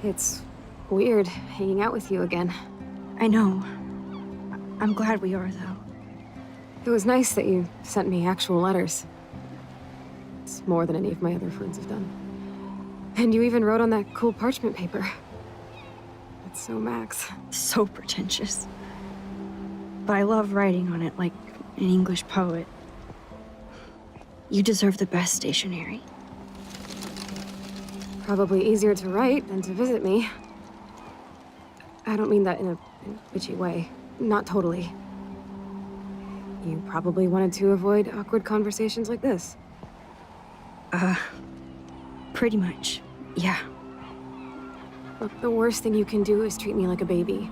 It's weird hanging out with you again. I know. I'm glad we are, though. It was nice that you sent me actual letters. It's more than any of my other friends have done. And you even wrote on that cool parchment paper. That's so Max. So pretentious. But I love writing on it like an English poet. You deserve the best stationery. Probably easier to write than to visit me. I don't mean that in a bitchy way. Not totally. You probably wanted to avoid awkward conversations like this. Pretty much, yeah. Look, the worst thing you can do is treat me like a baby.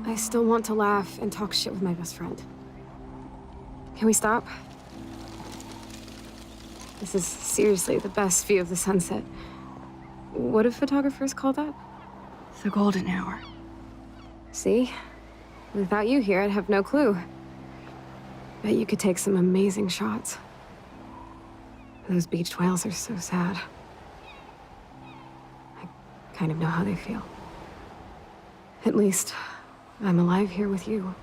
I still want to laugh and talk shit with my best friend. Can we stop? This is seriously the best view of the sunset. What do photographers call that? The golden hour. See? Without you here, I'd have no clue. Bet you could take some amazing shots. Those beached whales are so sad. I kind of know how they feel. At least, I'm alive here with you.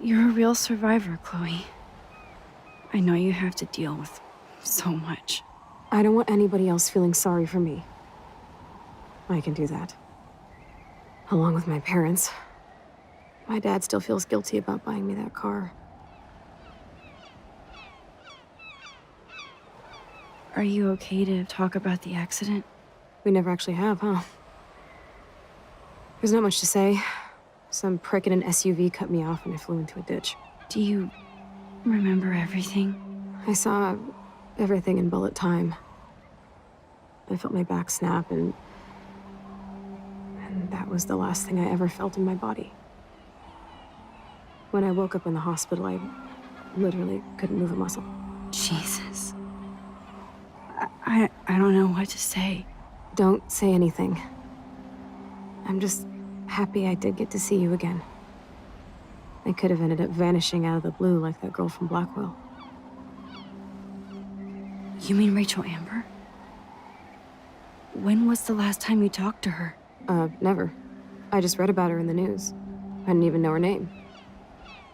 You're a real survivor, Chloe. I know you have to deal with so much. I don't want anybody else feeling sorry for me. I can do that. Along with my parents. My dad still feels guilty about buying me that car. Are you okay to talk about the accident? We never actually have, huh? There's not much to say. Some prick in an SUV cut me off and I flew into a ditch. Do you remember everything? I saw everything in bullet time. I felt my back snap and that was the last thing I ever felt in my body. When I woke up in the hospital, I literally couldn't move a muscle. Jesus. I don't know what to say. Don't say anything. I'm just happy I did get to see you again. I could have ended up vanishing out of the blue like that girl from Blackwell. You mean Rachel Amber? When was the last time you talked to her? Never. I just read about her in the news. I didn't even know her name.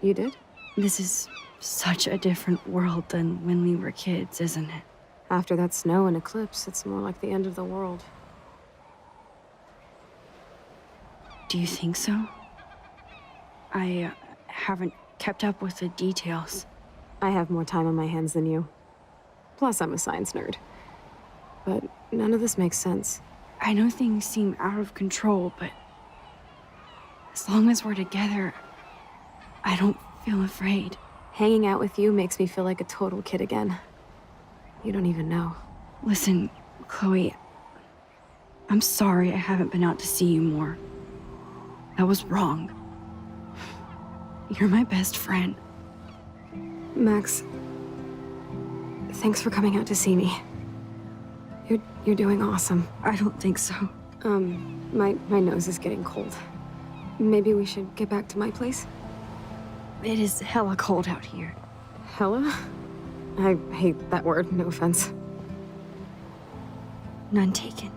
You did? This is such a different world than when we were kids, isn't it? After that snow and eclipse, it's more like the end of the world. Do you think so? I haven't kept up with the details. I have more time on my hands than you. Plus, I'm a science nerd. But none of this makes sense. I know things seem out of control, but as long as we're together, I don't feel afraid. Hanging out with you makes me feel like a total kid again. You don't even know. Listen, Chloe, I'm sorry I haven't been out to see you more. That was wrong. You're my best friend. Max, thanks for coming out to see me. You're doing awesome. I don't think so. My nose is getting cold. Maybe we should get back to my place? It is hella cold out here. Hella? I hate that word, no offense. None taken.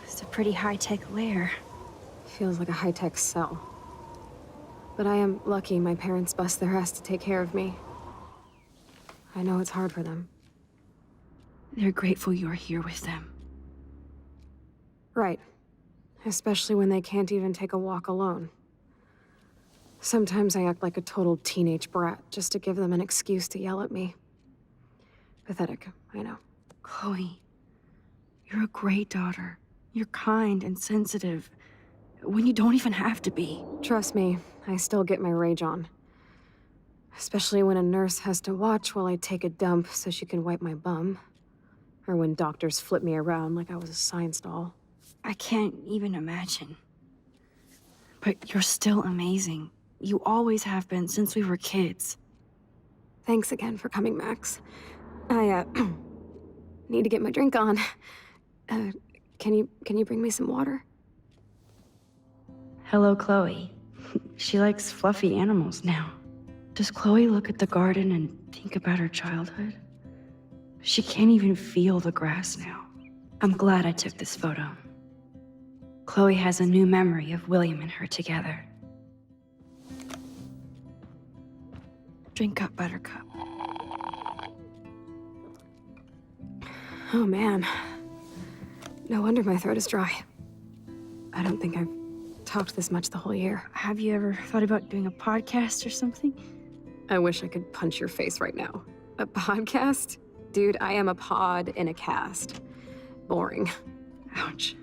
It's a pretty high-tech lair. Feels like a high-tech cell. But I am lucky my parents bust their ass to take care of me. I know it's hard for them. They're grateful you're here with them. Right. Especially when they can't even take a walk alone. Sometimes I act like a total teenage brat just to give them an excuse to yell at me. Pathetic, I know. Chloe, you're a great daughter. You're kind and sensitive when you don't even have to be. Trust me, I still get my rage on. Especially when a nurse has to watch while I take a dump so she can wipe my bum. Or when doctors flip me around like I was a science doll. I can't even imagine. But you're still amazing. You always have been since we were kids. Thanks again for coming, Max. I, need to get my drink on. Can you bring me some water? Hello, Chloe. She likes fluffy animals now. Does Chloe look at the garden and think about her childhood? She can't even feel the grass now. I'm glad I took this photo. Chloe has a new memory of William and her together. Drink up, Buttercup. Oh man. No wonder my throat is dry. I don't think I've talked this much the whole year. Have you ever thought about doing a podcast or something? I wish I could punch your face right now. A podcast? Dude, I am a pod in a cast. Boring. Ouch.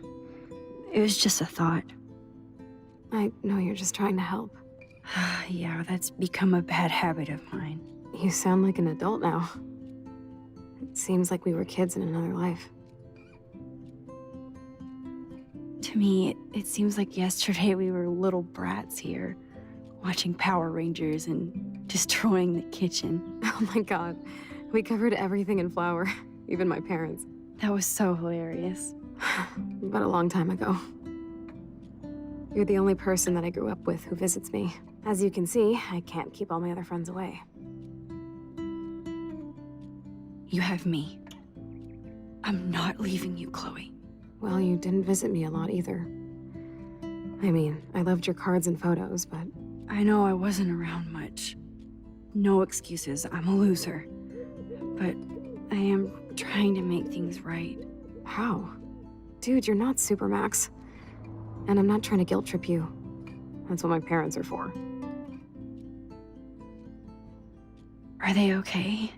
It was just a thought. I know you're just trying to help. Yeah, that's become a bad habit of mine. You sound like an adult now. It seems like we were kids in another life. To me, it seems like yesterday we were little brats here, watching Power Rangers and destroying the kitchen. Oh my god. We covered everything in flour, even my parents. That was so hilarious. But a long time ago. You're the only person that I grew up with who visits me. As you can see, I can't keep all my other friends away. You have me. I'm not leaving you, Chloe. Well, you didn't visit me a lot either. I mean, I loved your cards and photos, but... I know I wasn't around much. No excuses, I'm a loser. But I am trying to make things right. How? Dude, you're not Supermax. And I'm not trying to guilt trip you. That's what my parents are for. Are they okay?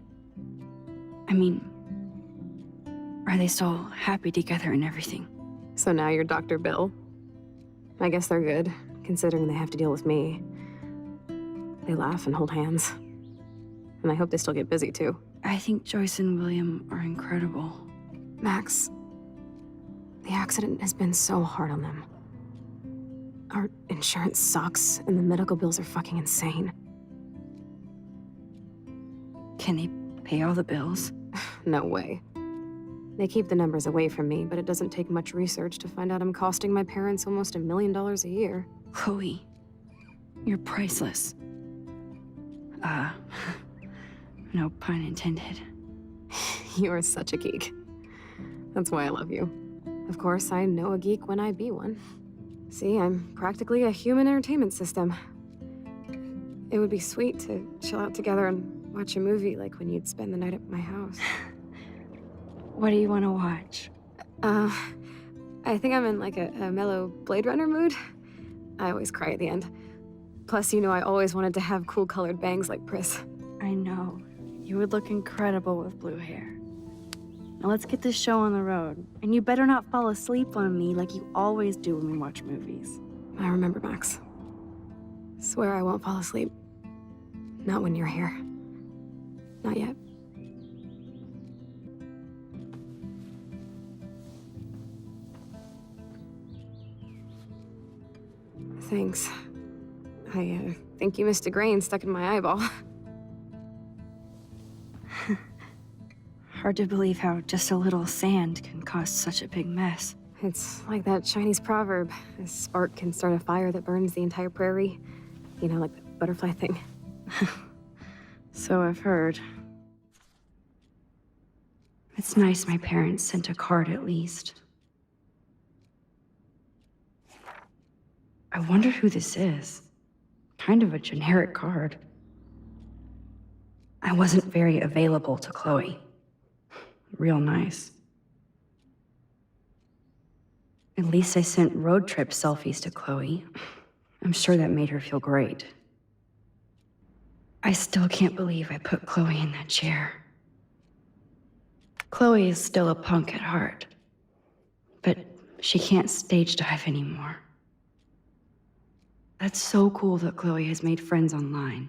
I mean, are they still happy together and everything? So now you're Dr. Bill? I guess they're good, considering they have to deal with me. They laugh and hold hands. And I hope they still get busy, too. I think Joyce and William are incredible. Max, the accident has been so hard on them. Our insurance sucks, and the medical bills are fucking insane. Can they pay all the bills? No way. They keep the numbers away from me, but it doesn't take much research to find out I'm costing my parents almost $1 million a year. Chloe, you're priceless. No pun intended. You are such a geek. That's why I love you. Of course, I know a geek when I be one. See, I'm practically a human entertainment system. It would be sweet to chill out together and watch a movie like when you'd spend the night at my house. What do you want to watch? I think I'm in like a mellow Blade Runner mood. I always cry at the end. Plus, you know I always wanted to have cool colored bangs like Pris. I know. You would look incredible with blue hair. Now let's get this show on the road. And you better not fall asleep on me like you always do when we watch movies. I remember, Max. Swear I won't fall asleep. Not when you're here. Not yet. Thanks. I think you missed a grain stuck in my eyeball. Hard to believe how just a little sand can cause such a big mess. It's like that Chinese proverb. A spark can start a fire that burns the entire prairie. You know, like the butterfly thing. So I've heard. It's nice my parents sent a card at least. I wonder who this is. Kind of a generic card. I wasn't very available to Chloe. Real nice. At least I sent road trip selfies to Chloe. I'm sure that made her feel great. I still can't believe I put Chloe in that chair. Chloe is still a punk at heart, but she can't stage dive anymore. That's so cool that Chloe has made friends online.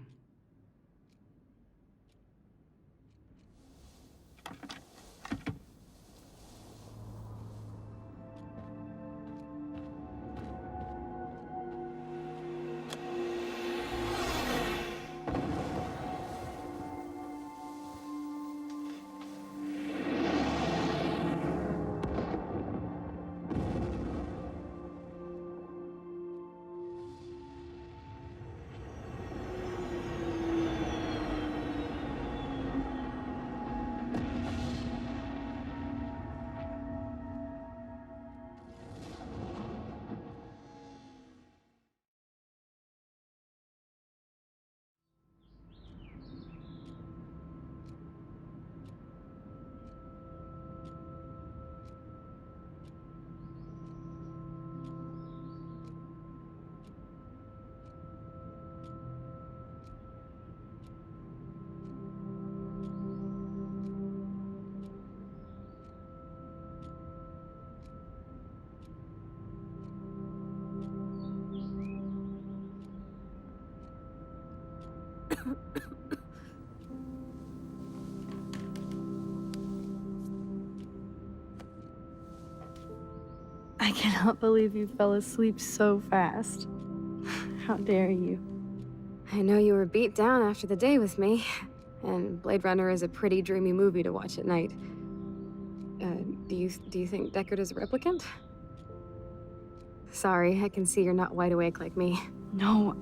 I cannot believe you fell asleep so fast. How dare you? I know you were beat down after the day with me, and Blade Runner is a pretty dreamy movie to watch at night. Do you think Deckard is a replicant? Sorry, I can see you're not wide awake like me. No,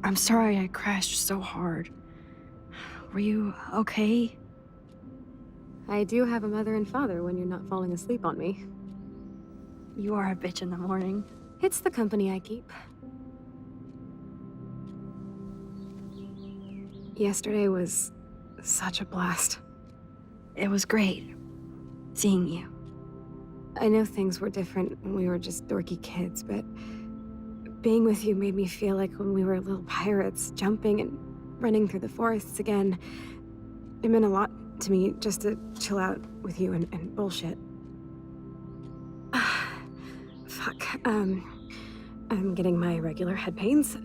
I'm sorry I crashed so hard. Were you okay? I do have a mother and father when you're not falling asleep on me. You are a bitch in the morning. It's the company I keep. Yesterday was such a blast. It was great seeing you. I know things were different when we were just dorky kids, but being with you made me feel like when we were little pirates, jumping and running through the forests again. It meant a lot to me just to chill out with you and bullshit. Fuck, I'm getting my regular head pains.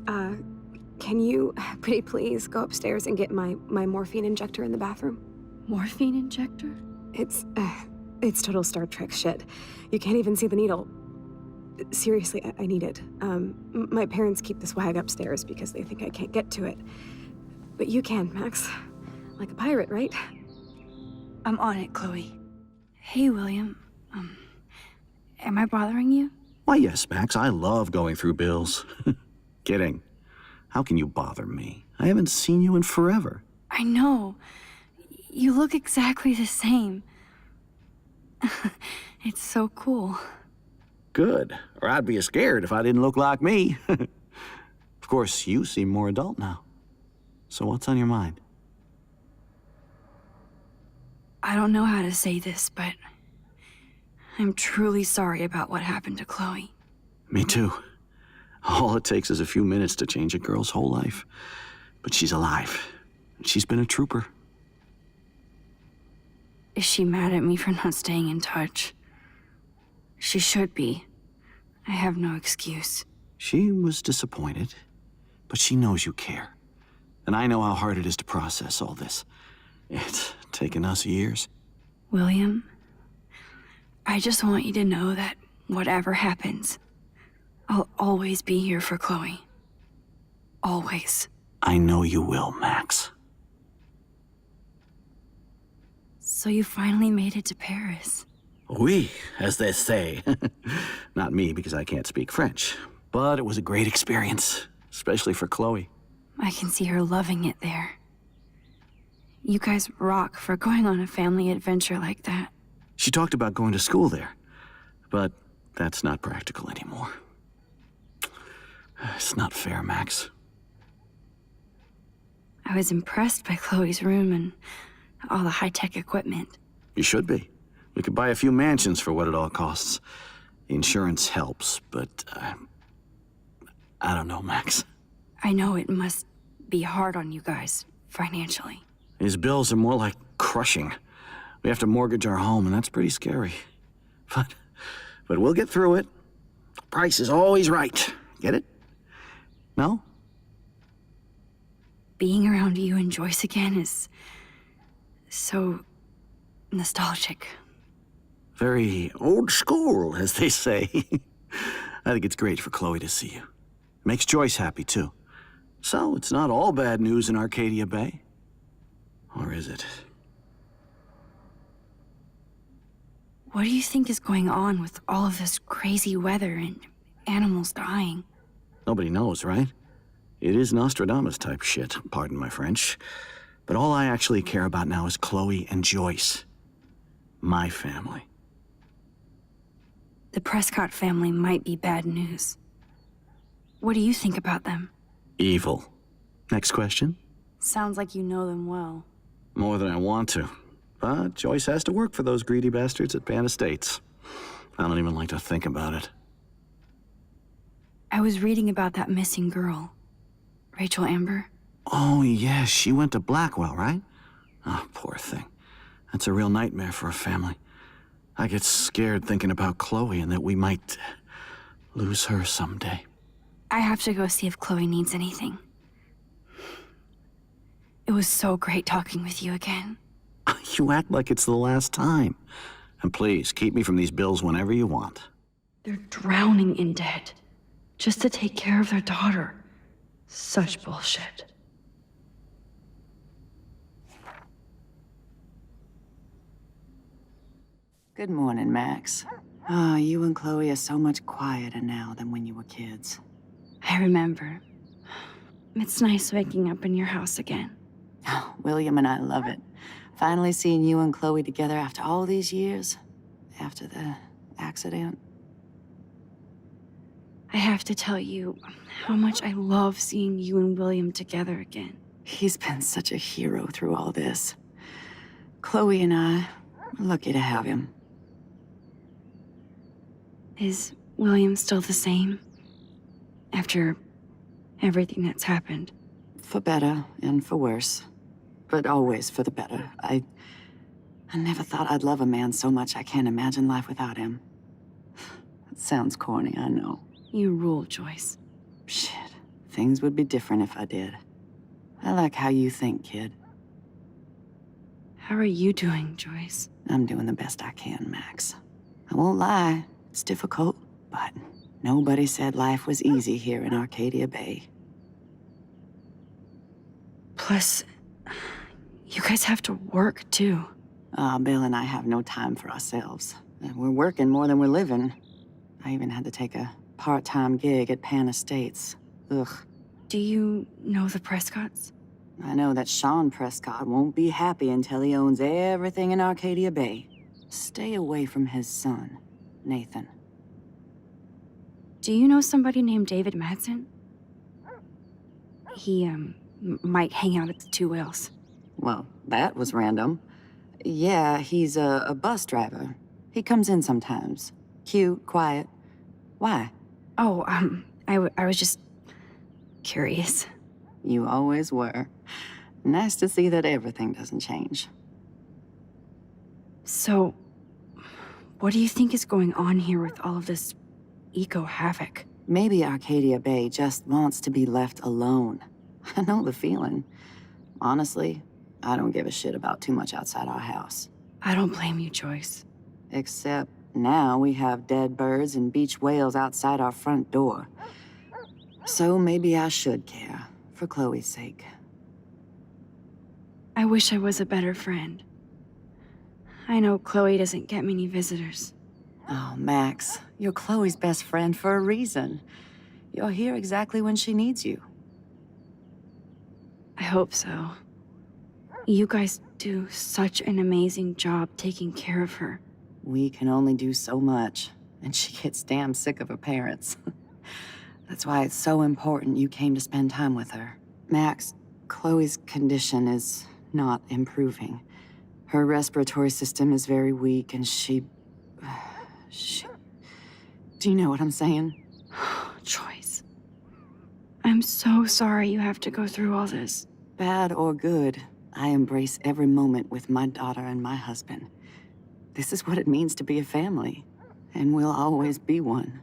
Can you, pretty please, go upstairs and get my morphine injector in the bathroom? Morphine injector? It's total Star Trek shit. You can't even see the needle. Seriously, I need it. My parents keep the swag upstairs because they think I can't get to it. But you can, Max. Like a pirate, right? I'm on it, Chloe. Hey, William. Am I bothering you? Why, yes, Max. I love going through bills. Kidding. How can you bother me? I haven't seen you in forever. I know. You look exactly the same. It's so cool. Good. Or I'd be scared if I didn't look like me. Of course, you seem more adult now. So what's on your mind? I don't know how to say this, but I'm truly sorry about what happened to Chloe. Me too. All it takes is a few minutes to change a girl's whole life. But she's alive. She's been a trooper. Is she mad at me for not staying in touch? She should be. I have no excuse. She was disappointed, but she knows you care. And I know how hard it is to process all this. It's taken us years. William, I just want you to know that whatever happens, I'll always be here for Chloe. Always. I know you will, Max. So you finally made it to Paris. Oui, as they say. Not me, because I can't speak French. But it was a great experience, especially for Chloe. I can see her loving it there. You guys rock for going on a family adventure like that. She talked about going to school there, but that's not practical anymore. It's not fair, Max. I was impressed by Chloe's room and all the high-tech equipment. You should be. We could buy a few mansions for what it all costs. The insurance helps, but I don't know, Max. I know it must be hard on you guys financially. These bills are more like crushing. We have to mortgage our home, and that's pretty scary. But we'll get through it. The price is always right. Get it? No? Being around you and Joyce again is so nostalgic. Very old school, as they say. I think it's great for Chloe to see you. Makes Joyce happy, too. So, it's not all bad news in Arcadia Bay. Or is it? What do you think is going on with all of this crazy weather and animals dying? Nobody knows, right? It is Nostradamus type shit, pardon my French. But all I actually care about now is Chloe and Joyce. My family. The Prescott family might be bad news. What do you think about them? Evil. Next question? Sounds like you know them well. More than I want to. But Joyce has to work for those greedy bastards at Pan Estates. I don't even like to think about it. I was reading about that missing girl. Rachel Amber. Oh, yeah, she went to Blackwell, right? Oh, poor thing. That's a real nightmare for a family. I get scared thinking about Chloe and that we might lose her someday. I have to go see if Chloe needs anything. It was so great talking with you again. You act like it's the last time. And please, keep me from these bills whenever you want. They're drowning in debt just to take care of their daughter. Such bullshit. Good morning, Max. Ah, you and Chloe are so much quieter now than when you were kids. I remember. It's nice waking up in your house again. Oh, William and I love it. Finally seeing you and Chloe together after all these years. After the accident. I have to tell you how much I love seeing you and William together again. He's been such a hero through all this. Chloe and I are lucky to have him. Is William still the same? After everything that's happened? For better and for worse. But always for the better. I never thought I'd love a man so much I can't imagine life without him. It sounds corny, I know. You rule, Joyce. Shit. Things would be different if I did. I like how you think, kid. How are you doing, Joyce? I'm doing the best I can, Max. I won't lie. It's difficult, but nobody said life was easy here in Arcadia Bay. Plus, you guys have to work, too. Bill and I have no time for ourselves. We're working more than we're living. I even had to take a part-time gig at Pan Estates. Ugh. Do you know the Prescotts? I know that Sean Prescott won't be happy until he owns everything in Arcadia Bay. Stay away from his son, Nathan. Do you know somebody named David Madsen? He, might hang out at the Two Whales. Well, that was random. Yeah, he's a bus driver. He comes in sometimes. Cute, quiet. Why? Oh, I was just curious. You always were. Nice to see that everything doesn't change. So, what do you think is going on here with all of this eco-havoc? Maybe Arcadia Bay just wants to be left alone. I know the feeling. Honestly, I don't give a shit about too much outside our house. I don't blame you, Joyce. Except now we have dead birds and beach whales outside our front door. So maybe I should care, for Chloe's sake. I wish I was a better friend. I know Chloe doesn't get many visitors. Oh, Max, you're Chloe's best friend for a reason. You're here exactly when she needs you. I hope so. You guys do such an amazing job taking care of her. We can only do so much, and she gets damn sick of her parents. That's why it's so important you came to spend time with her. Max, Chloe's condition is not improving. Her respiratory system is very weak, and she... Do you know what I'm saying? Joyce, I'm I'm so sorry you have to go through all this. Bad or good, I embrace every moment with my daughter and my husband. This is what it means to be a family, and we'll always be one,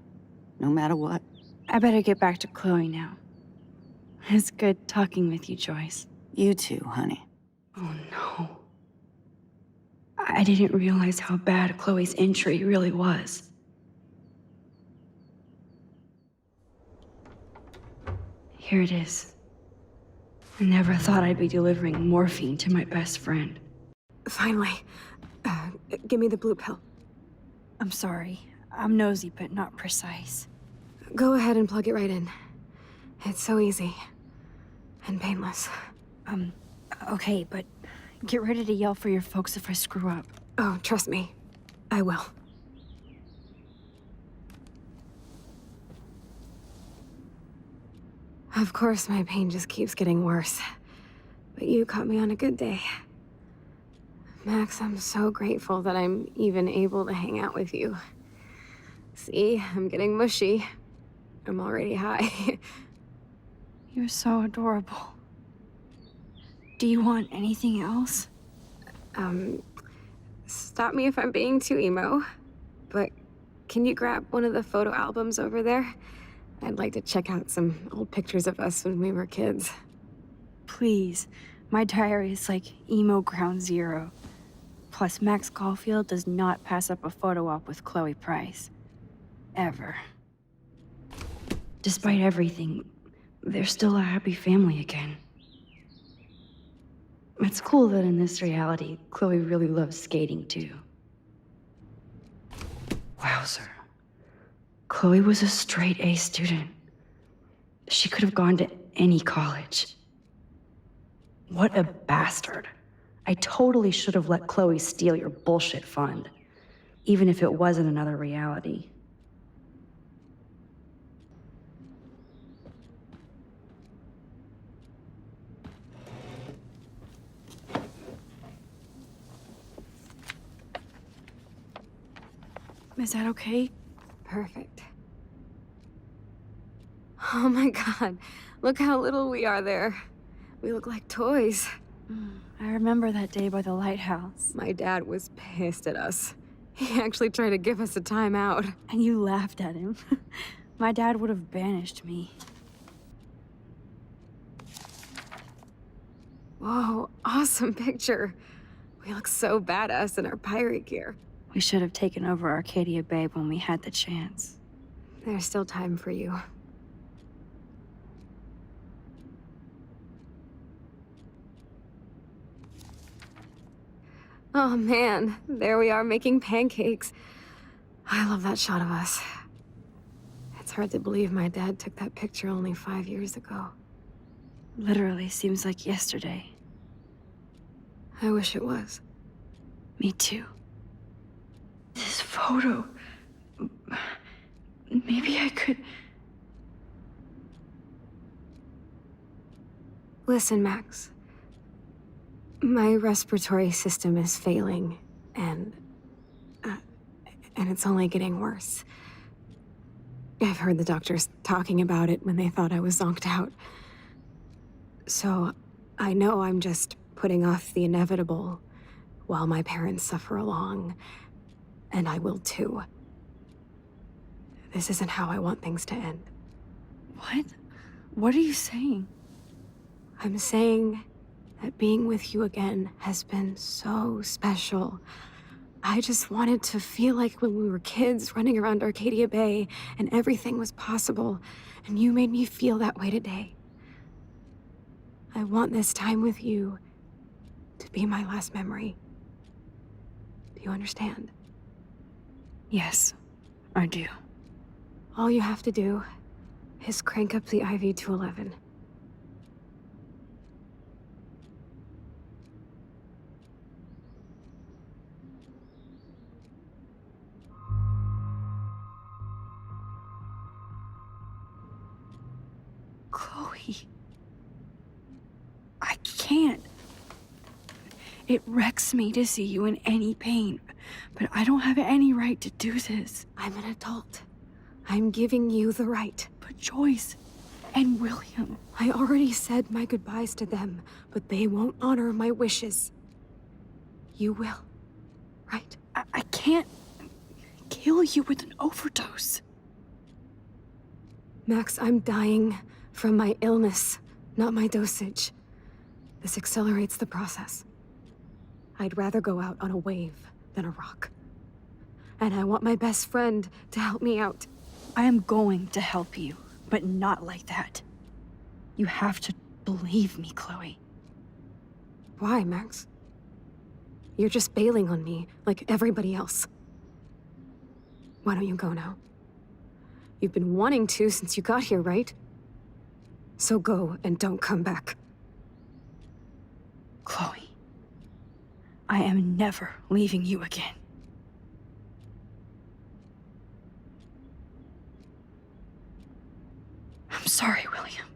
no matter what. I better get back to Chloe now. It's good talking with you, Joyce. You too, honey. Oh no. I didn't realize how bad Chloe's injury really was. Here it is. I never thought I'd be delivering morphine to my best friend. Finally. Give me the blue pill. I'm sorry. I'm nosy, but not precise. Go ahead and plug it right in. It's so easy. And painless. Okay, but get ready to yell for your folks if I screw up. Oh, trust me. I will. Of course, my pain just keeps getting worse. But you caught me on a good day. Max, I'm so grateful that I'm even able to hang out with you. See, I'm getting mushy. I'm already high. You're so adorable. Do you want anything else? Stop me if I'm being too emo, but can you grab one of the photo albums over there? I'd like to check out some old pictures of us when we were kids. Please. My diary is like emo ground zero. Plus, Max Caulfield does not pass up a photo op with Chloe Price. Ever. Despite everything, they're still a happy family again. It's cool that in this reality, Chloe really loves skating too. Wowzer. Chloe was a straight A student. She could have gone to any college. What a bastard. I totally should have let Chloe steal your bullshit fund, even if it wasn't another reality. Is that okay? Perfect. Oh my god, look how little we are there. We look like toys. I remember that day by the lighthouse. My dad was pissed at us. He actually tried to give us a timeout. And you laughed at him. My dad would have banished me. Whoa, awesome picture. We look so badass in our pirate gear. We should have taken over Arcadia Bay when we had the chance. There's still time for you. Oh man, there we are making pancakes. I love that shot of us. It's hard to believe my dad took that picture only 5 years ago. Literally seems like yesterday. I wish it was. Me too. This photo... Maybe I could... Listen, Max. My respiratory system is failing, and it's only getting worse. I've heard the doctors talking about it when they thought I was zonked out. So, I know I'm just putting off the inevitable while my parents suffer along, and I will too. This isn't how I want things to end. What? What are you saying? I'm saying that being with you again has been so special. I just wanted to feel like when we were kids running around Arcadia Bay and everything was possible, and you made me feel that way today. I want this time with you to be my last memory. Do you understand? Yes, I do. All you have to do is crank up the IV to 11. Chloe. I can't. It wrecks me to see you in any pain, but I don't have any right to do this. I'm an adult. I'm giving you the right. But Joyce, And William. I already said my goodbyes to them, but they won't honor my wishes. You will, right? I can't kill you with an overdose. Max, I'm dying from my illness, not my dosage. This accelerates the process. I'd rather go out on a wave than a rock. And I want my best friend to help me out. I am going to help you, but not like that. You have to believe me, Chloe. Why, Max? You're just bailing on me like everybody else. Why don't you go now? You've been wanting to since you got here, right? So go and don't come back. Chloe, I am never leaving you again. I'm sorry, William.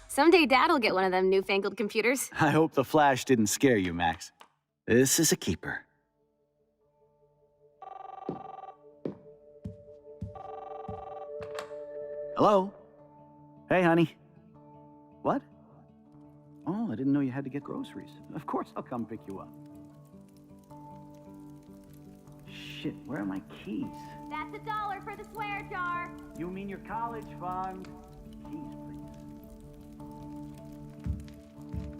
Someday Dad'll get one of them newfangled computers. I hope the flash didn't scare you, Max. This is a keeper. Hello? Hey, honey. What? Oh, I didn't know you had to get groceries. Of course I'll come pick you up. Shit, where are my keys? That's $1 for the swear jar. You mean your college fund? Keys, please.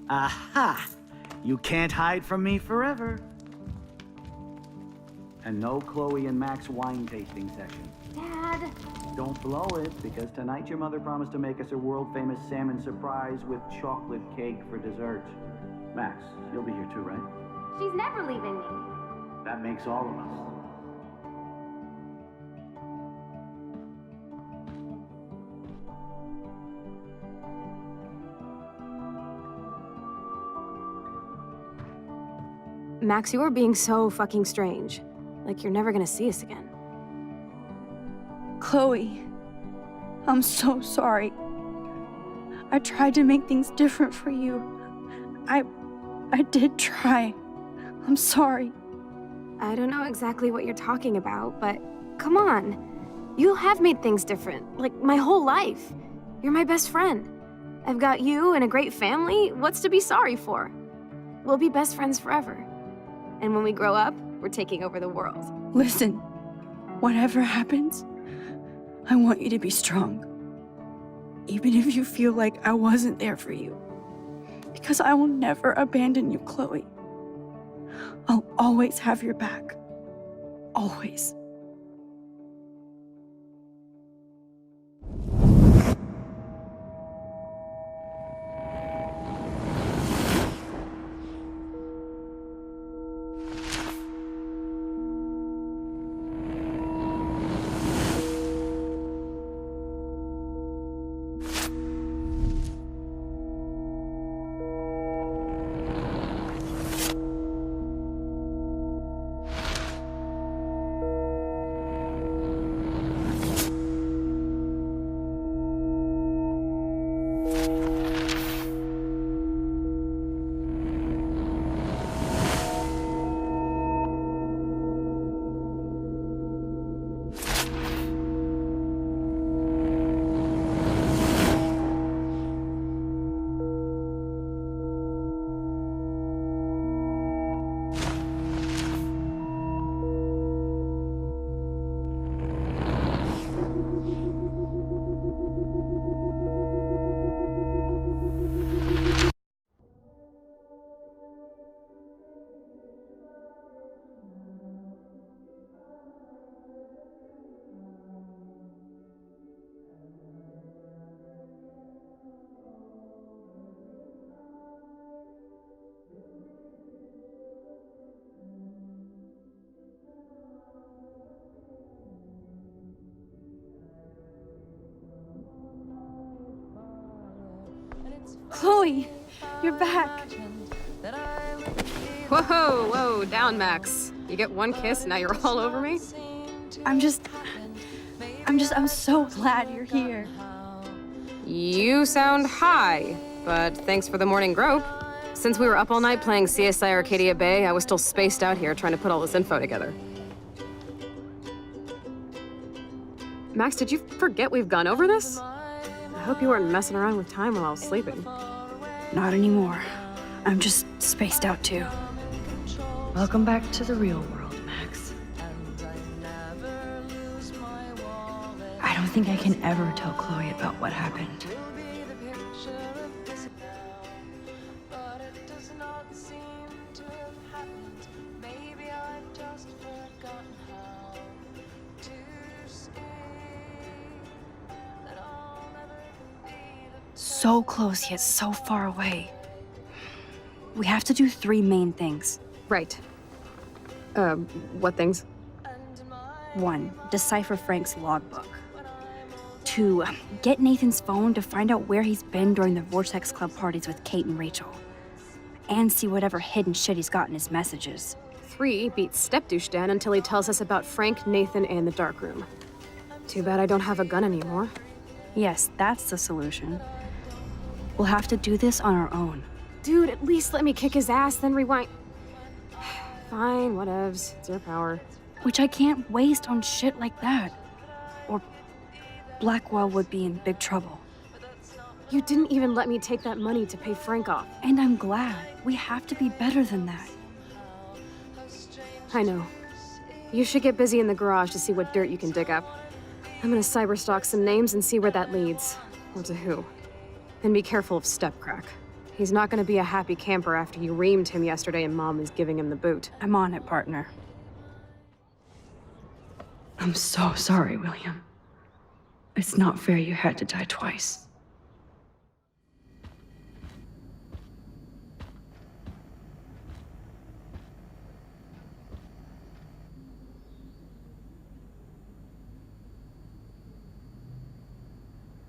Aha! You can't hide from me forever. And no Chloe and Max wine tasting session. Dad. Don't blow it, because tonight your mother promised to make us a world-famous salmon surprise with chocolate cake for dessert. Max, you'll be here too, right? She's never leaving me. That makes all of us. Max, you are being so fucking strange. Like you're never gonna see us again. Chloe, I'm so sorry. I tried to make things different for you. I did try. I'm sorry. I don't know exactly what you're talking about, but come on. You have made things different, like my whole life. You're my best friend. I've got you and a great family. What's to be sorry for? We'll be best friends forever. And when we grow up, we're taking over the world. Listen, whatever happens, I want you to be strong. Even if you feel like I wasn't there for you. Because I will never abandon you, Chloe. I'll always have your back. Always. Chloe, you're back. Whoa, down, Max. You get one kiss, now you're all over me? I'm just... I'm so glad you're here. You sound high, but thanks for the morning grope. Since we were up all night playing CSI Arcadia Bay, I was still spaced out here trying to put all this info together. Max, did you forget we've gone over this? I hope you weren't messing around with time while I was sleeping. Not anymore. I'm just spaced out too. Welcome back to the real world, Max. I don't think I can ever tell Chloe about what happened. So close, yet so far away. We have to do 3 main things. Right. What things? 1, decipher Frank's logbook. 2, get Nathan's phone to find out where he's been during the Vortex Club parties with Kate and Rachel. And see whatever hidden shit he's got in his messages. 3, beat Stepdouche Dan until he tells us about Frank, Nathan, and the dark room. Too bad I don't have a gun anymore. Yes, that's the solution. We'll have to do this on our own. Dude, at least let me kick his ass, then rewind. Fine, whatevs. It's your power. Which I can't waste on shit like that. Or Blackwell would be in big trouble. You didn't even let me take that money to pay Frank off. And I'm glad. We have to be better than that. I know. You should get busy in the garage to see what dirt you can dig up. I'm gonna cyberstalk some names and see where that leads. Or to who. And be careful of Stepcrack. He's not gonna be a happy camper after you reamed him yesterday and Mom is giving him the boot. I'm on it, partner. I'm so sorry, William. It's not fair you had to die twice.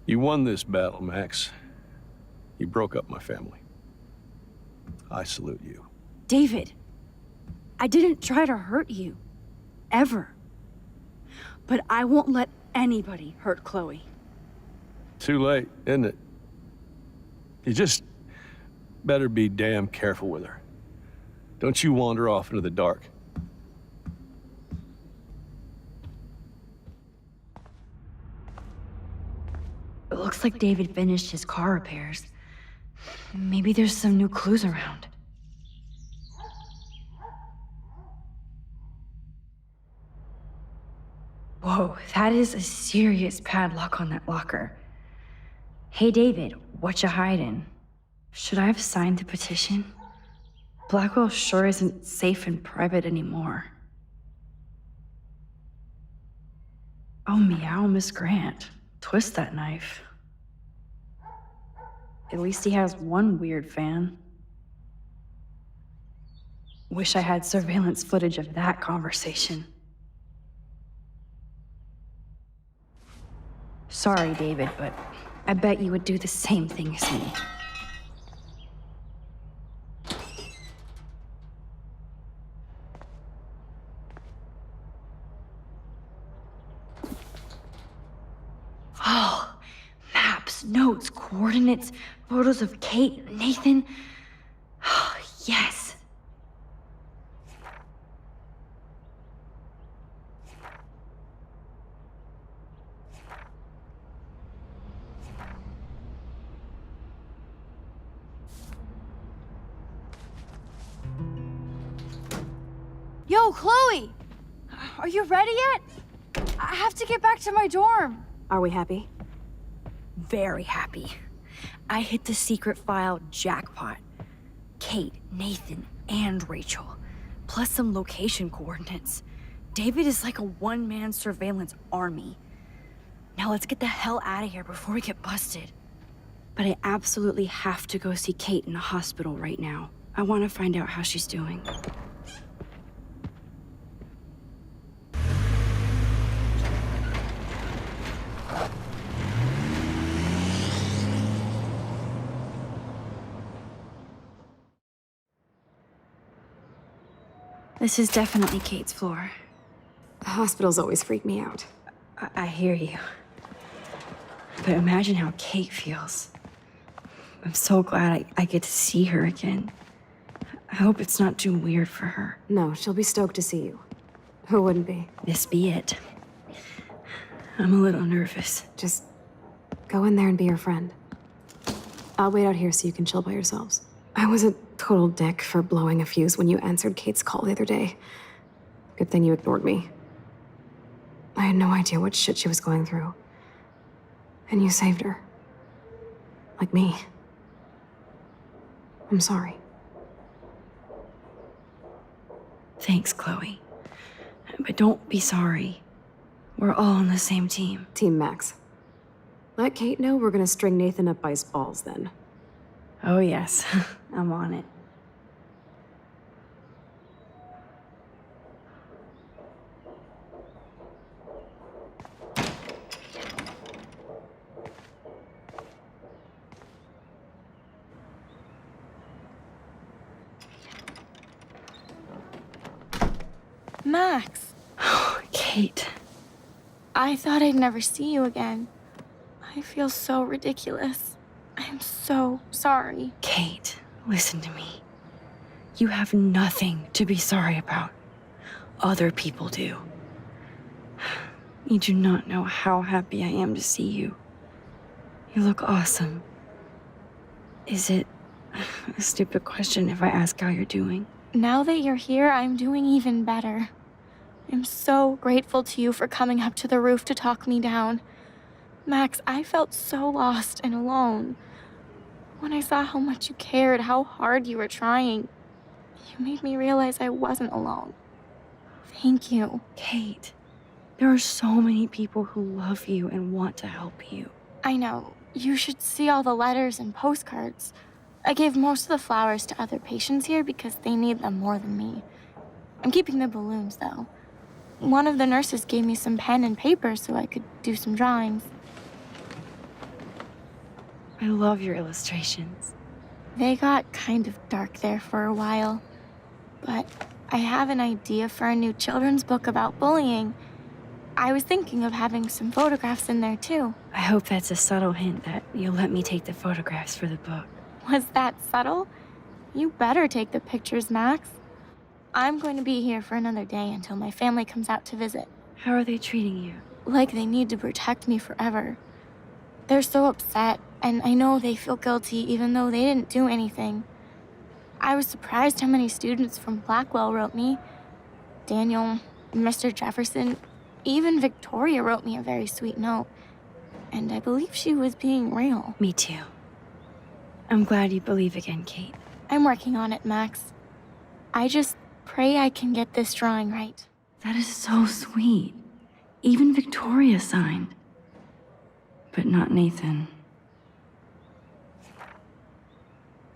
You won this battle, Max. You broke up my family. I salute you. David, I didn't try to hurt you. Ever. But I won't let anybody hurt Chloe. Too late, isn't it? You just better be damn careful with her. Don't you wander off into the dark. It looks like David finished his car repairs. Maybe there's some new clues around. Whoa, that is a serious padlock on that locker. Hey David, what you hiding? Should I have signed the petition? Blackwell sure isn't safe and private anymore. Oh meow, Miss Grant. Twist that knife. At least he has one weird fan. Wish I had surveillance footage of that conversation. Sorry, David, but I bet you would do the same thing as me. Oh, maps, notes, coordinates, photos of Kate, Nathan. Oh, yes. Yo, Chloe! Are you ready yet? I have to get back to my dorm. Are we happy? Very happy. I hit the secret file jackpot. Kate, Nathan, and Rachel. Plus some location coordinates. David is like a one-man surveillance army. Now let's get the hell out of here before we get busted. But I absolutely have to go see Kate in the hospital right now. I want to find out how she's doing. This is definitely Kate's floor. Hospitals always freak me out. I hear you. But imagine how Kate feels. I'm so glad I get to see her again. I hope it's not too weird for her. No, she'll be stoked to see you. Who wouldn't be? This be it. I'm a little nervous. Just go in there and be your friend. I'll wait out here so you can chill by yourselves. I was a total dick for blowing a fuse when you answered Kate's call the other day. Good thing you ignored me. I had no idea what shit she was going through. And you saved her. Like me. I'm sorry. Thanks, Chloe. But don't be sorry. We're all on the same team. Team Max. Let Kate know we're gonna string Nathan up by his balls then. Oh, yes. I'm on it. Max, Kate. I thought I'd never see you again. I feel so ridiculous. I'm so sorry. Kate, listen to me. You have nothing to be sorry about. Other people do. You do not know how happy I am to see you. You look awesome. Is it a stupid question if I ask how you're doing? Now that you're here, I'm doing even better. I'm so grateful to you for coming up to the roof to talk me down. Max, I felt so lost and alone. When I saw how much you cared, how hard you were trying, you made me realize I wasn't alone. Thank you. Kate, there are so many people who love you and want to help you. I know. You should see all the letters and postcards. I gave most of the flowers to other patients here because they need them more than me. I'm keeping the balloons, though. One of the nurses gave me some pen and paper so I could do some drawings. I love your illustrations. They got kind of dark there for a while. But I have an idea for a new children's book about bullying. I was thinking of having some photographs in there, too. I hope that's a subtle hint that you'll let me take the photographs for the book. Was that subtle? You better take the pictures, Max. I'm going to be here for another day until my family comes out to visit. How are they treating you? Like they need to protect me forever. They're so upset, and I know they feel guilty even though they didn't do anything. I was surprised how many students from Blackwell wrote me. Daniel, Mr. Jefferson, even Victoria wrote me a very sweet note. And I believe she was being real. Me too. I'm glad you believe again, Kate. I'm working on it, Max. I just pray I can get this drawing right. That is so sweet. Even Victoria signed. But not Nathan.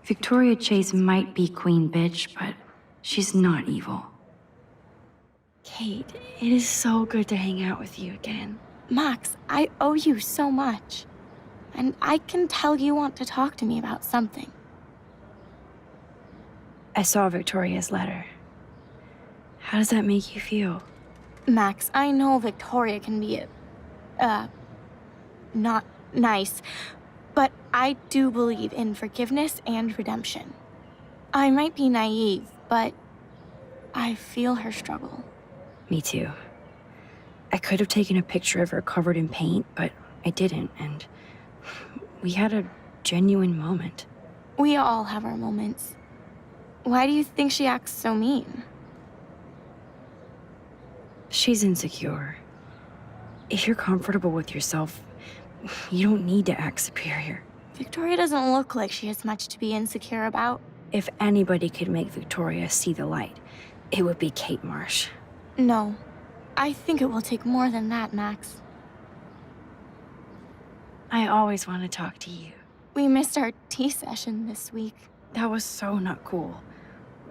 Victoria Chase might be queen bitch, but she's not evil. Kate, it is so good to hang out with you again. Max, I owe you so much. And I can tell you want to talk to me about something. I saw Victoria's letter. How does that make you feel? Max, I know Victoria can be not nice, but I do believe in forgiveness and redemption. I might be naive, but I feel her struggle. Me too. I could have taken a picture of her covered in paint, but I didn't, and we had a genuine moment. We all have our moments. Why do you think she acts so mean? She's insecure. If you're comfortable with yourself, you don't need to act superior. Victoria doesn't look like she has much to be insecure about. If anybody could make Victoria see the light, it would be Kate Marsh. No, I think it will take more than that, Max. I always want to talk to you. We missed our tea session this week. That was so not cool.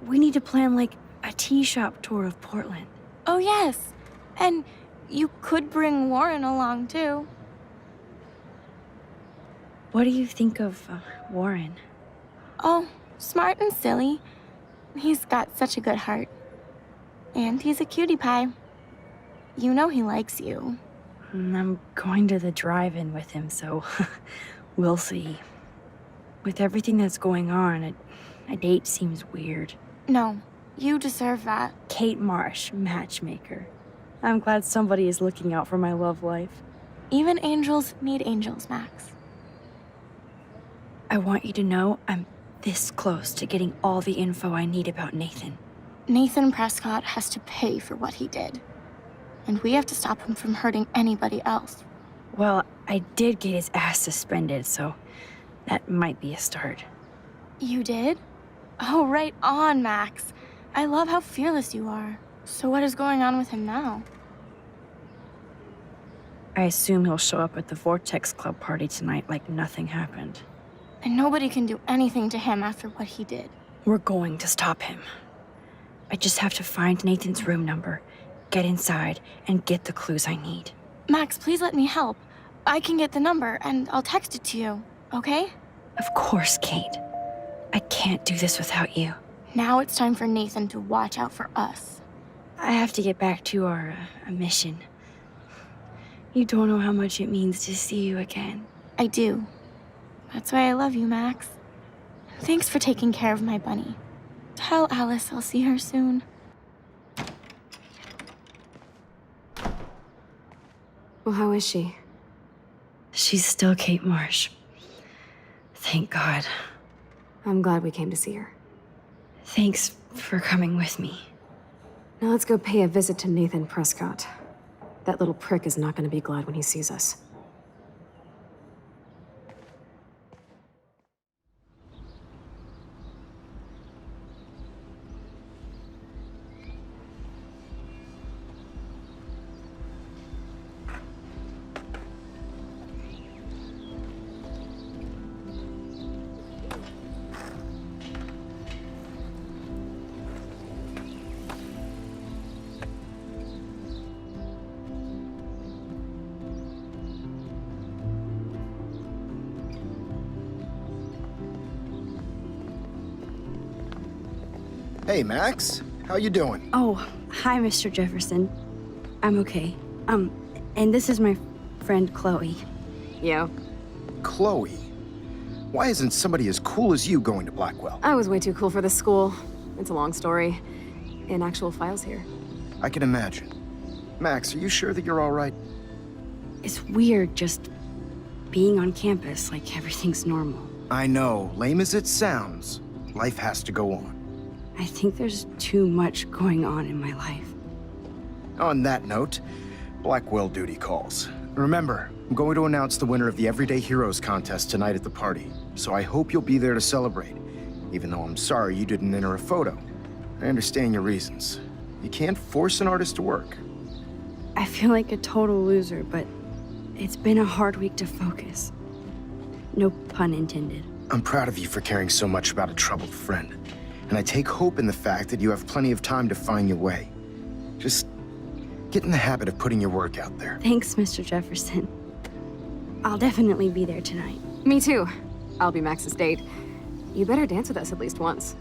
We need to plan, like, a tea shop tour of Portland. Oh, yes. And you could bring Warren along, too. What do you think of Warren? Oh, smart and silly. He's got such a good heart. And he's a cutie pie. You know he likes you. I'm going to the drive-in with him, so we'll see. With everything that's going on, a date seems weird. No, you deserve that. Kate Marsh, matchmaker. I'm glad somebody is looking out for my love life. Even angels need angels, Max. I want you to know I'm this close to getting all the info I need about Nathan. Nathan Prescott has to pay for what he did. And we have to stop him from hurting anybody else. Well, I did get his ass suspended, so that might be a start. You did? Oh, right on, Max. I love how fearless you are. So what is going on with him now? I assume he'll show up at the Vortex Club party tonight like nothing happened. And nobody can do anything to him after what he did. We're going to stop him. I just have to find Nathan's room number, get inside, and get the clues I need. Max, please let me help. I can get the number, and I'll text it to you, okay? Of course, Kate. I can't do this without you. Now it's time for Nathan to watch out for us. I have to get back to our mission. You don't know how much it means to see you again. I do. That's why I love you, Max. Thanks for taking care of my bunny. Tell Alice I'll see her soon. Well, how is she? She's still Kate Marsh. Thank God. I'm glad we came to see her. Thanks for coming with me. Now let's go pay a visit to Nathan Prescott. That little prick is not going to be glad when he sees us. Hey, Max. How you doing? Oh, hi, Mr. Jefferson. I'm okay. And this is my friend Chloe. Yo, Chloe. Why isn't somebody as cool as you going to Blackwell? I was way too cool for this school. It's a long story. In actual files here. I can imagine. Max, are you sure that you're all right? It's weird just being on campus like everything's normal. I know, lame as it sounds, life has to go on. I think there's too much going on in my life. On that note, Blackwell duty calls. Remember, I'm going to announce the winner of the Everyday Heroes contest tonight at the party, so I hope you'll be there to celebrate, even though I'm sorry you didn't enter a photo. I understand your reasons. You can't force an artist to work. I feel like a total loser, but it's been a hard week to focus. No pun intended. I'm proud of you for caring so much about a troubled friend, and I take hope in the fact that you have plenty of time to find your way. Just get in the habit of putting your work out there. Thanks, Mr. Jefferson. I'll definitely be there tonight. Me too. I'll be Max's date. You better dance with us at least once.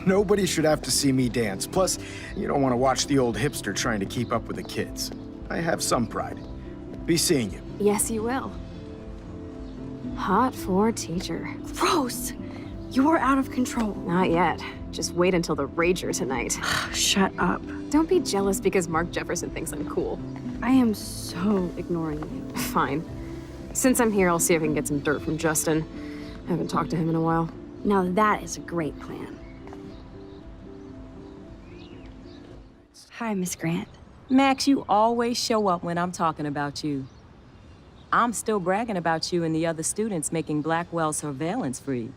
Nobody should have to see me dance. Plus, you don't want to watch the old hipster trying to keep up with the kids. I have some pride. Be seeing you. Yes, you will. Hot for teacher. Gross! You're out of control. Not yet. Just wait until the rager tonight. Shut up. Don't be jealous because Mark Jefferson thinks I'm cool. I am so ignoring you. Fine. Since I'm here, I'll see if I can get some dirt from Justin. I haven't talked to him in a while. Now that is a great plan. Hi, Miss Grant. Max, you always show up when I'm talking about you. I'm still bragging about you and the other students making Blackwell surveillance free.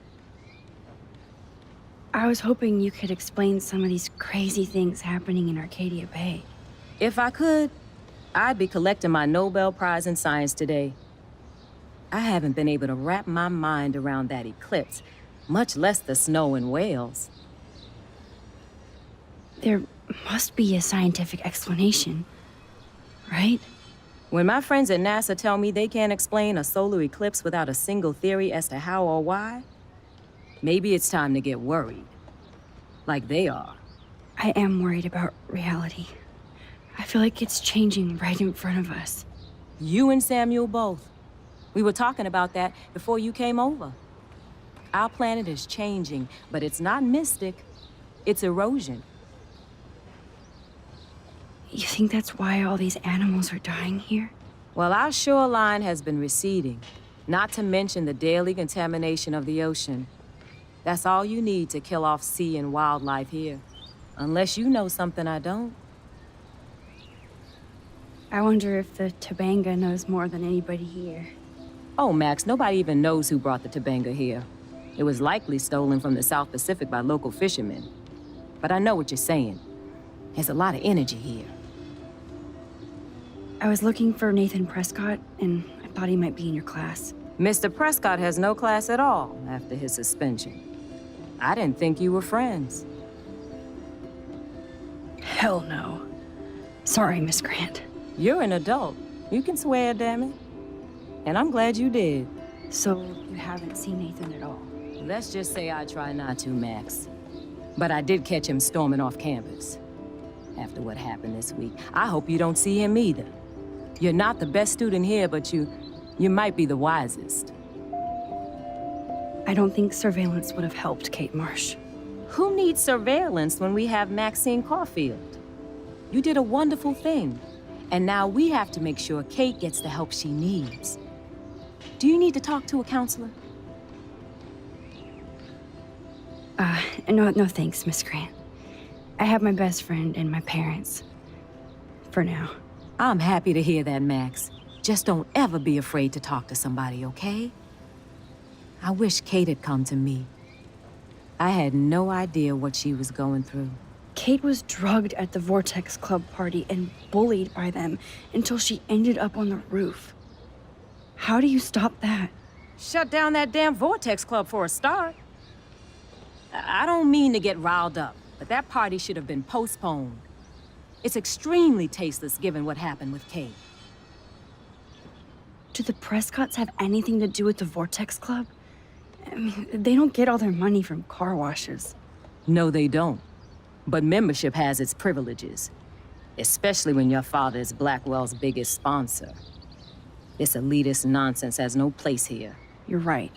I was hoping you could explain some of these crazy things happening in Arcadia Bay. If I could, I'd be collecting my Nobel Prize in Science today. I haven't been able to wrap my mind around that eclipse, much less the snow in Wales. There must be a scientific explanation, right? When my friends at NASA tell me they can't explain a solar eclipse without a single theory as to how or why, maybe it's time to get worried. Like they are. I am worried about reality. I feel like it's changing right in front of us. You and Samuel both. We were talking about that before you came over. Our planet is changing, but it's not mystic. It's erosion. You think that's why all these animals are dying here? Well, our shoreline has been receding, not to mention the daily contamination of the ocean. That's all you need to kill off sea and wildlife here. Unless you know something I don't. I wonder if the Tobanga knows more than anybody here. Oh, Max, nobody even knows who brought the Tobanga here. It was likely stolen from the South Pacific by local fishermen. But I know what you're saying. There's a lot of energy here. I was looking for Nathan Prescott, and I thought he might be in your class. Mr. Prescott has no class at all after his suspension. I didn't think you were friends. Hell no. Sorry, Miss Grant. You're an adult. You can swear, damn it. And I'm glad you did. So, you haven't seen Nathan at all? Let's just say I try not to, Max. But I did catch him storming off campus. After what happened this week, I hope you don't see him either. You're not the best student here, but you might be the wisest. I don't think surveillance would have helped Kate Marsh. Who needs surveillance when we have Maxine Caulfield? You did a wonderful thing. And now we have to make sure Kate gets the help she needs. Do you need to talk to a counselor? No thanks, Miss Grant. I have my best friend and my parents. For now. I'm happy to hear that, Max. Just don't ever be afraid to talk to somebody, okay? I wish Kate had come to me. I had no idea what she was going through. Kate was drugged at the Vortex Club party and bullied by them until she ended up on the roof. How do you stop that? Shut down that damn Vortex Club for a start. I don't mean to get riled up, but that party should have been postponed. It's extremely tasteless given what happened with Kate. Do the Prescotts have anything to do with the Vortex Club? I mean, they don't get all their money from car washes. No, they don't. But membership has its privileges, especially when your father is Blackwell's biggest sponsor. This elitist nonsense has no place here. You're right.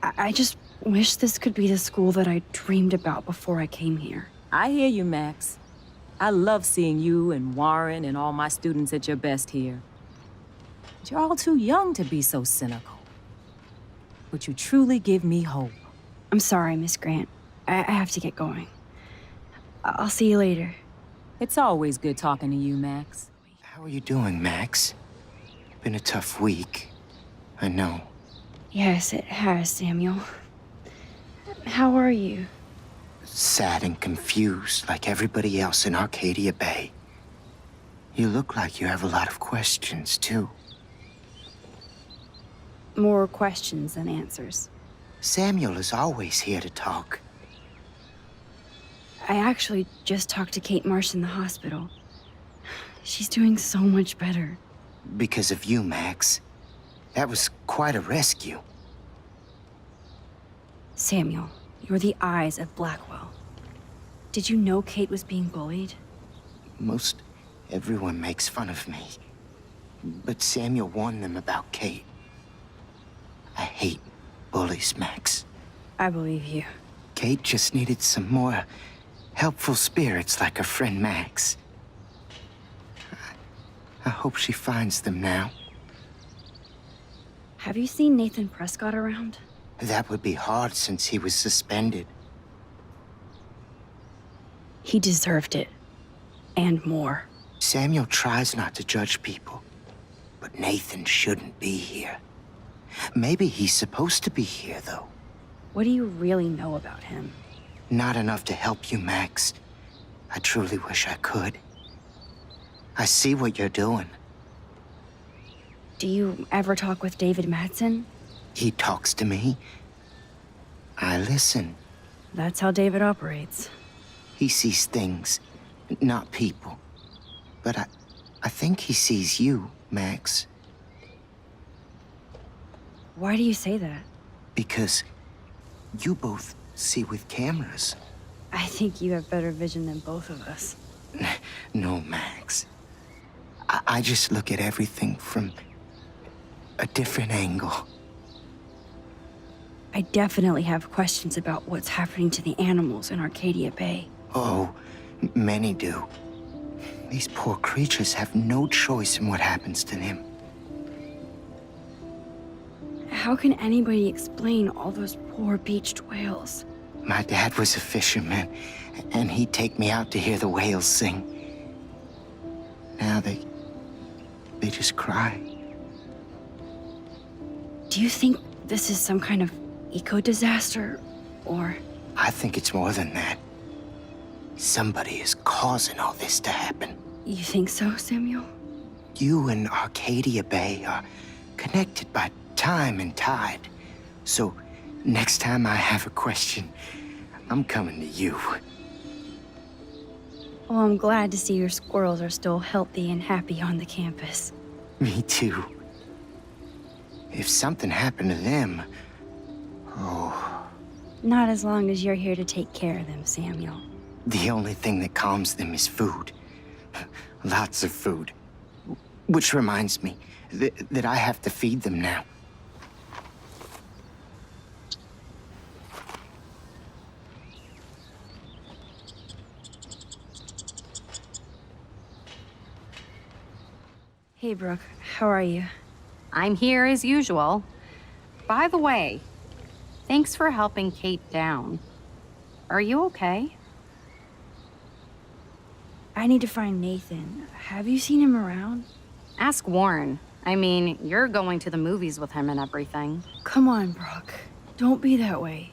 I just wish this could be the school that I dreamed about before I came here. I hear you, Max. I love seeing you and Warren and all my students at your best here. But you're all too young to be so cynical. But you truly give me hope. I'm sorry, Miss Grant. I have to get going. I'll see you later. It's always good talking to you, Max. How are you doing, Max? Been a tough week. I know. Yes, it has, Samuel. How are you? Sad and confused like everybody else in Arcadia Bay. You look like you have a lot of questions, too. More questions than answers. Samuel is always here to talk. I actually just talked to Kate Marsh in the hospital. She's doing so much better. Because of you, Max. That was quite a rescue. Samuel, you're the eyes of Blackwell. Did you know Kate was being bullied? Most everyone makes fun of me. But Samuel warned them about Kate. I hate bullies, Max. I believe you. Kate just needed some more helpful spirits like her friend Max. I hope she finds them now. Have you seen Nathan Prescott around? That would be hard since he was suspended. He deserved it. And more. Samuel tries not to judge people, but Nathan shouldn't be here. Maybe he's supposed to be here, though. What do you really know about him? Not enough to help you, Max. I truly wish I could. I see what you're doing. Do you ever talk with David Madsen? He talks to me. I listen. That's how David operates. He sees things, not people. But I think he sees you, Max. Why do you say that? Because you both see with cameras. I think you have better vision than both of us. No, Max. I just look at everything from a different angle. I definitely have questions about what's happening to the animals in Arcadia Bay. Oh, many do. These poor creatures have no choice in what happens to them. How can anybody explain all those poor beached whales? My dad was a fisherman, and he'd take me out to hear the whales sing. Now they just cry. Do you think this is some kind of eco-disaster, or... I think it's more than that. Somebody is causing all this to happen. You think so, Samuel? You and Arcadia Bay are connected by time and tide. So, next time I have a question, I'm coming to you. Well, I'm glad to see your squirrels are still healthy and happy on the campus. Me too. If something happened to them, oh, Not as long as you're here to take care of them, Samuel. the only thing that calms them is food. Lots of food. Which reminds me that I have to feed them now. Hey, Brooke. How are you? I'm here as usual. By the way, thanks for helping Kate down. Are you okay? I need to find Nathan. Have you seen him around? Ask Warren. I mean, you're going to the movies with him and everything. Come on, Brooke. Don't be that way.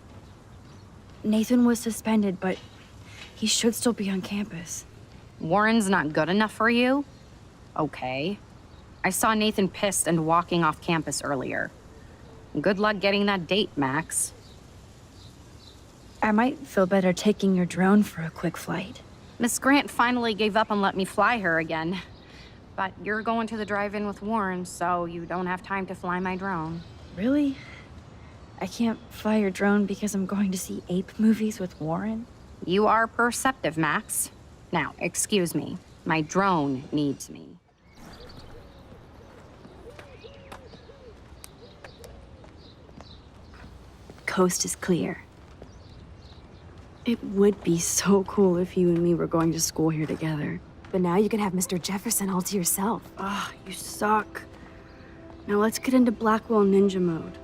Nathan was suspended, but he should still be on campus. Warren's not good enough for you? Okay. I saw Nathan pissed and walking off campus earlier. Good luck getting that date, Max. I might feel better taking your drone for a quick flight. Miss Grant finally gave up and let me fly her again. But you're going to the drive-in with Warren, so you don't have time to fly my drone. Really? I can't fly your drone because I'm going to see ape movies with Warren? You are perceptive, Max. Now, excuse me. My drone needs me. Coast is clear. It would be so cool if you and me were going to school here together. But now you can have Mr. Jefferson all to yourself. Ah, you suck. Now let's get into Blackwell Ninja mode.